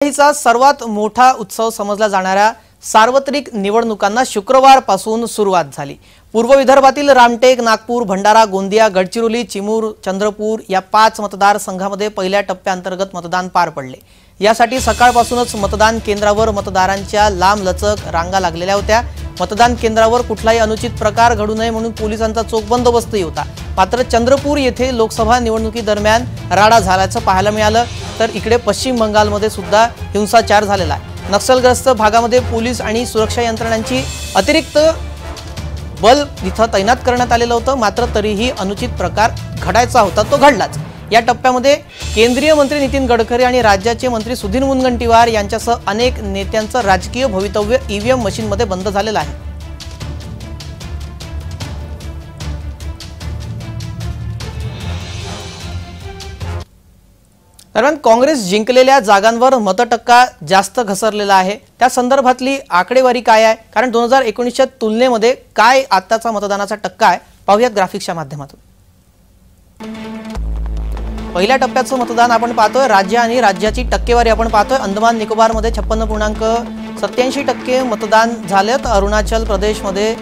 लोकशाहीचा सर्वात मोठा उत्सव समजला जाणाऱ्या सार्वत्रिक निवडणुकांना शुक्रवारपासून सुरुवात झाली। पूर्व विदर्भातील रामटेक, नागपूर, भंडारा, गोंदिया, गडचिरोली, चिमूर, चंद्रपूर या 5 मतदारसंघांमध्ये पहिल्या टप्प्याअंतर्गत मतदान पार पडले। यासाठी सकाळपासूनच मतदान केंद्रावर मतदारांच्या लांबलचक रांगा लागलेल्या होत्या। मतदान केंद्रावर कुठलाही अनुचित प्रकार घडू नये म्हणून पोलिसांचा चोख बंदोबस्तही होता। मात्र चंद्रपूर येथे लोकसभा निवडणुकीदरम्यान राडा झाल्याचं पाहायला मिळालं, तर इकडे पश्चिम बंगालमध्ये सुद्धा हिंसाचार झालेला आहे। नक्षलग्रस्त भागामध्ये पोलीस आणि सुरक्षा यंत्रणांची अतिरिक्त बल इथं तैनात करण्यात आलेलं होतं, मात्र तरीही अनुचित प्रकार घडायचा होता तो घडलाच। या टप्प्यामध्ये केंद्रीय मंत्री नितीन गडकरी आणि राज्याचे मंत्री सुधीर मुनगंटीवार यांच्यासह अनेक नेत्यांचं राजकीय भवितव्य ईव्हीएम मशीनमध्ये बंद झालेलं आहे। दरम्यान काँग्रेस जिंकलेल्या जागांवर मतटक्का जास्त घसरलेला आहे। त्या संदर्भातली आकडेवारी काय आहे, कारण 2019च्या तुलनेमध्ये काय आताचा मतदानाचा टक्का आहे, पाहूयात ग्राफिक्सच्या माध्यमातून। पहिल्या टप्प्याचं मतदान आपण पाहतोय, राज्य आणि राज्याची टक्केवारी आपण पाहतोय। अंदमान निकोबार मध्ये 56.87% मतदान झाले, तर अरुणाचल प्रदेश मध्ये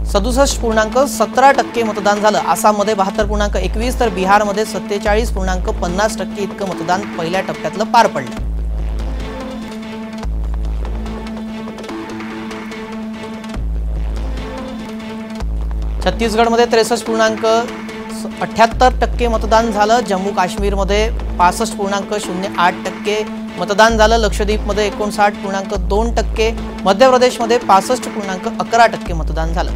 67.17% मतदान झालं। आसाम मध्ये 72.21, तर बिहार मध्ये 47.50% इतकं मतदान पहिल्या टप्प्यातलं पार पडलं। छत्तीसगड मध्ये 63.78% मतदान झालं। जम्मू काश्मीर मध्ये 65.08% मतदान झालं। लक्षद्वीप मध्ये 59.2%, मध्य प्रदेश मध्ये 65.11% मतदान झालं।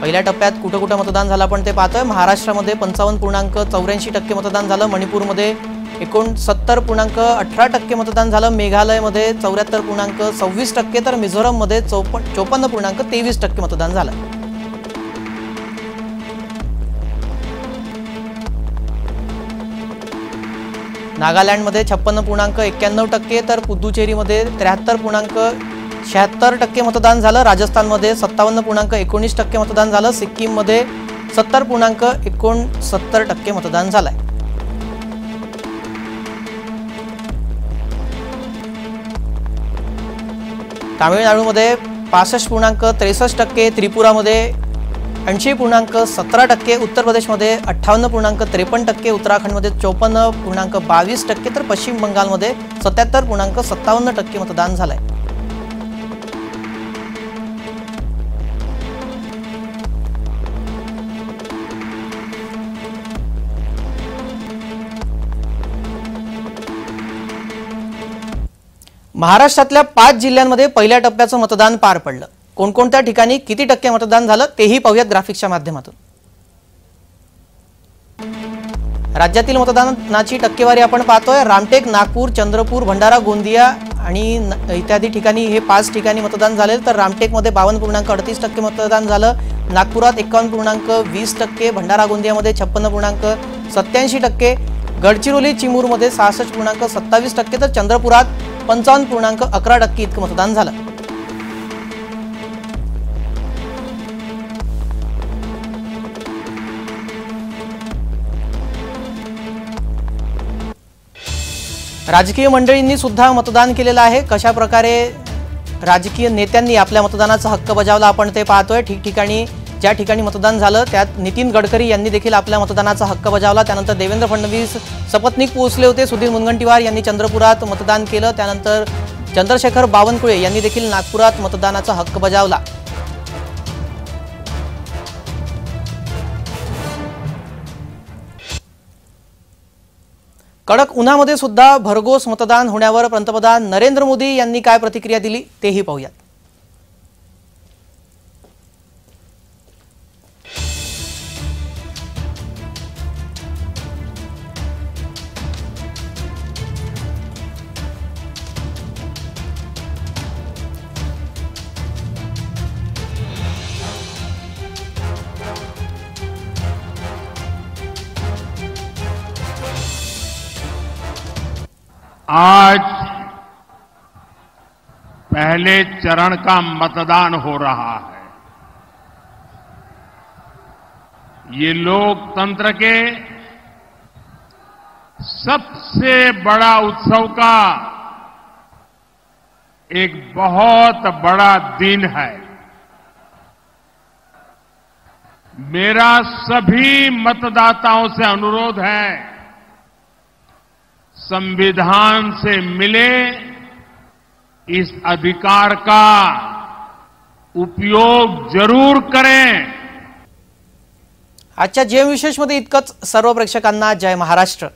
पहिल्या टप्प्यात कुठं मतदान झालं आपण ते पाहतोय। महाराष्ट्रामध्ये 55.84% मतदान झालं। मणिपूरमध्ये 69.18% मतदान झालं। मेघालयमध्ये 74.26%, तर मिझोरम मध्ये 54.23% मतदान झालं। नागालँडमध्ये 56.91%, तर पुदुचेरीमध्ये 73.76% मतदान झालं। राजस्थानमध्ये 57.19% मतदान झालं। सिक्कीममध्ये 70.69% मतदान झालंय। तामिळनाडूमध्ये 65.63%, त्रिपुरामध्ये 80.17%, उत्तर प्रदेशमध्ये 58.53%, उत्तराखंडमध्ये 54.22%, तर पश्चिम बंगालमध्ये 77.57% मतदान झालंय। महाराष्ट्रातल्या 5 जिल्ह्यांमध्ये पहिल्या टप्प्याचं मतदान पार पडलं। कोणकोणत्या ठिकाणी किती टक्के मतदान झालं तेही पाहूयात ग्राफिक्सच्या माध्यमातून। राज्यातील मतदानाची टक्केवारी आपण पाहतोय। रामटेक, नागपूर, चंद्रपूर, भंडारा, गोंदिया आणि इत्यादी ठिकाणी हे 5 ठिकाणी मतदान झाले, तर रामटेकमध्ये 52.38% मतदान झालं। नागपुरात 51.20%, भंडारा गोंदियामध्ये 56.87%, गडचिरोली चिमूरमध्ये 66.27%, तर चंद्रपुरात 55.11% इतकं मतदान झालं। राजकीय मंडळींनी सुद्धा मतदान केलेलं आहे। कशा प्रकारे राजकीय नेत्यांनी आपल्या मतदानाचा हक्क बजावला आपण ते पाहतोय। ठिकठिकाणी ज्या ठिकाणी मतदान झालं त्यात नितीन गडकरी यांनी देखील आपल्या मतदानाचा हक्क बजावला। त्यानंतर देवेंद्र फडणवीस सपत्नीक पोहोचले होते। सुधीर मुनगंटीवार यांनी चंद्रपुरात मतदान केलं। त्यानंतर चंद्रशेखर बावनकुळे यांनी देखील नागपुरात मतदानाचा हक्क बजावला। कडक उन्हामध्ये सुद्धा भरघोस मतदान होण्यावर पंतप्रधान नरेंद्र मोदी यांनी काय प्रतिक्रिया दिली तेही पाहूयात। आज पहले चरण का मतदान हो रहा है। ये लोकतंत्र के सबसे बड़ा उत्सव का एक बहुत बड़ा दिन है। मेरा सभी मतदाताओं से अनुरोध है, संविधान से मिले इस अधिकार का उपयोग जरूर करें। आजच्या जेम विशेषमध्ये इतकंच. सर्व प्रेक्षकांना जय महाराष्ट्र.